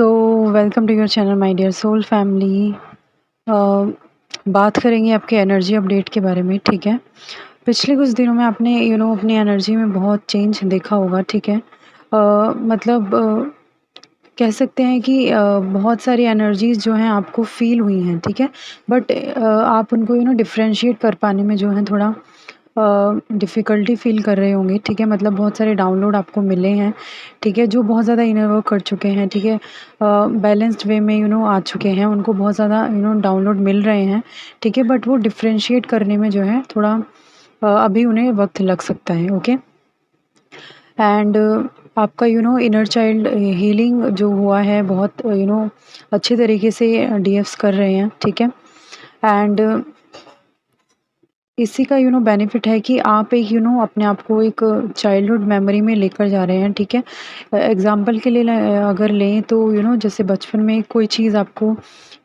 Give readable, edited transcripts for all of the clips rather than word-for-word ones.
So welcome to your channel my dear soul family. बात करेंगे आपके एनर्जी अपडेट के बारे में। ठीक है, पिछले कुछ दिनों में आपने अपनी एनर्जी में बहुत चेंज देखा होगा। ठीक है, मतलब कह सकते हैं कि बहुत सारी एनर्जीज़ जो हैं आपको फ़ील हुई हैं। ठीक है, बट आप उनको डिफ़रेंशिएट कर पाने में जो है थोड़ा डिफ़िकल्टी फ़ील कर रहे होंगे। ठीक है, मतलब बहुत सारे डाउनलोड आपको मिले हैं। ठीक है, जो बहुत ज़्यादा इनर वर्क कर चुके हैं। ठीक है, बैलेंस्ड वे में आ चुके हैं, उनको बहुत ज़्यादा डाउनलोड मिल रहे हैं। ठीक है, बट वो डिफ़रेंशिएट करने में जो है थोड़ा अभी उन्हें वक़्त लग सकता है। ओके, एंड आपका इनर चाइल्ड हीलिंग जो हुआ है बहुत अच्छे तरीके से डीएफ्स कर रहे हैं। ठीक है, एंड इसी का बेनिफिट है कि आप एक अपने आप को एक चाइल्डहुड मेमोरी में लेकर जा रहे हैं। ठीक है, एग्जांपल के लिए अगर लें तो जैसे बचपन में कोई चीज़ आपको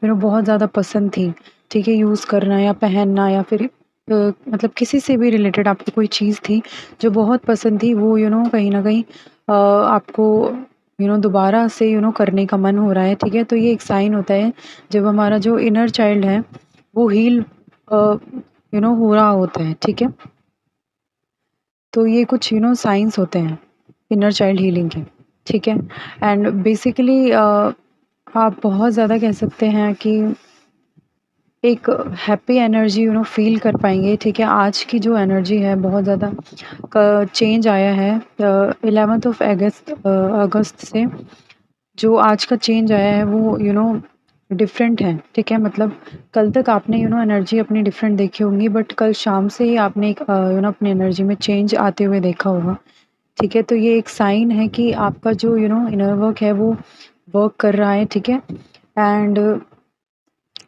बहुत ज़्यादा पसंद थी। ठीक है, यूज़ करना या पहनना या फिर मतलब किसी से भी रिलेटेड आपको कोई चीज़ थी जो बहुत पसंद थी, वो कहीं न कहीं आपको दोबारा से करने का मन हो रहा है। ठीक है, तो ये एक साइन होता है जब हमारा जो इनर चाइल्ड है वो हील हो रहा होता है। ठीक है, तो ये कुछ साइंस होते हैं इनर चाइल्ड हीलिंग के। ठीक है, एंड बेसिकली आप बहुत ज़्यादा कह सकते हैं कि एक हैप्पी एनर्जी फ़ील कर पाएँगे। ठीक है, आज की जो एनर्जी है बहुत ज़्यादा क चेंज आया है 11th ऑफ अगस्त से जो आज का चेंज आया है वो डिफरेंट है। ठीक है, मतलब कल तक आपने एनर्जी अपनी डिफरेंट देखी होंगी, बट कल शाम से ही आपने एक अपनी एनर्जी में चेंज आते हुए देखा होगा। ठीक है, तो ये एक साइन है कि आपका जो इनर वर्क है वो वर्क कर रहा है। ठीक है, एंड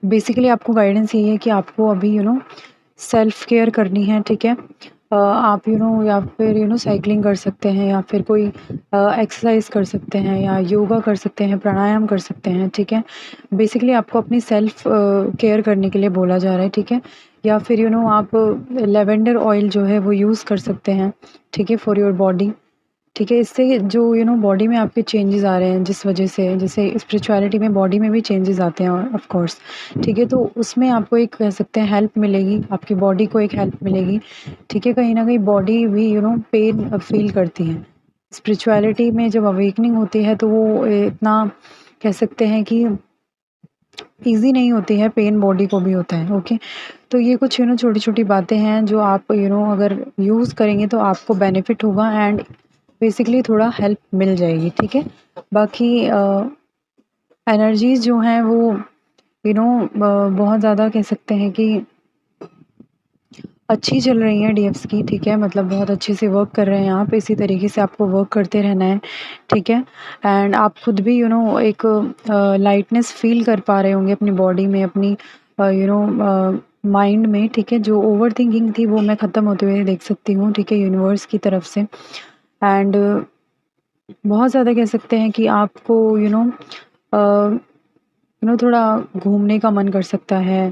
बेसिकली आपको गाइडेंस यही है कि आपको अभी सेल्फ केयर करनी है। ठीक है, आप या फिर साइकिलिंग कर सकते हैं या फिर कोई एक्सरसाइज कर सकते हैं या योगा कर सकते हैं, प्राणायाम कर सकते हैं। ठीक है, बेसिकली आपको अपनी सेल्फ केयर करने के लिए बोला जा रहा है। ठीक है, या फिर आप लेवेंडर ऑयल जो है वो यूज़ कर सकते हैं। ठीक है, फॉर योर बॉडी। ठीक है, इससे जो बॉडी में आपके चेंजेस आ रहे हैं, जिस वजह से जैसे स्पिरिचुअलिटी में बॉडी में भी चेंजेस आते हैं ऑफ कोर्स। ठीक है, तो उसमें आपको एक कह सकते हैं हेल्प मिलेगी, आपकी बॉडी को एक हेल्प मिलेगी। ठीक है, कहीं न कहीं बॉडी भी पेन फ़ील करती है। स्पिरिचुअलिटी में जब अवेकनिंग होती है तो वो इतना कह सकते हैं कि ईज़ी नहीं होती है, पेन बॉडी को भी होता है। ओके, तो ये कुछ छोटी-छोटी बातें हैं जो आप अगर यूज़ करेंगे तो आपको बेनिफिट होगा एंड बेसिकली थोड़ा हेल्प मिल जाएगी। ठीक है, बाकी एनर्जीज़ जो हैं वो बहुत ज़्यादा कह सकते हैं कि अच्छी चल रही हैं डीएफ्स की। ठीक है, मतलब बहुत अच्छे से वर्क कर रहे हैं आप, इसी तरीके से आपको वर्क करते रहना है। ठीक है, एंड आप खुद भी एक लाइटनेस फ़ील कर पा रहे होंगे अपनी बॉडी में, अपनी माइंड में। ठीक है, जो ओवरथिंकिंग थी वो मैं ख़त्म होते हुए देख सकती हूँ। ठीक है, यूनिवर्स की तरफ से। एंड बहुत ज़्यादा कह सकते हैं कि आपको थोड़ा घूमने का मन कर सकता है,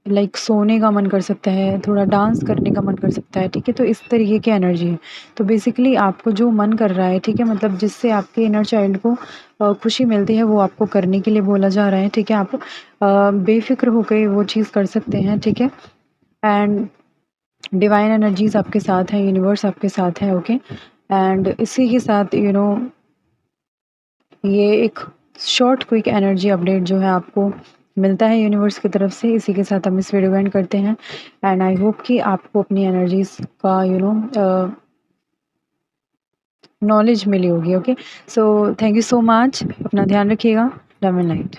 लाइक सोने का मन कर सकता है, थोड़ा डांस करने का मन कर सकता है। ठीक है, तो इस तरीके की एनर्जी है। तो बेसिकली आपको जो मन कर रहा है, ठीक है, मतलब जिससे आपके इनर चाइल्ड को खुशी मिलती है वो आपको करने के लिए बोला जा रहा है। ठीक है, आप बेफ़िक्र होके वो चीज़ कर सकते हैं। ठीक है, एंड डिवाइन एनर्जीज़ आपके साथ हैं, यूनिवर्स आपके साथ है। ओके, एंड इसी के साथ ये एक शॉर्ट क्विक एनर्जी अपडेट जो है आपको मिलता है यूनिवर्स की तरफ से। इसी के साथ हम इस वीडियो को एंड करते हैं एंड आई होप कि आपको अपनी एनर्जीज का नॉलेज मिली होगी। Okay, so thank you so much, अपना ध्यान रखिएगा। Love and light.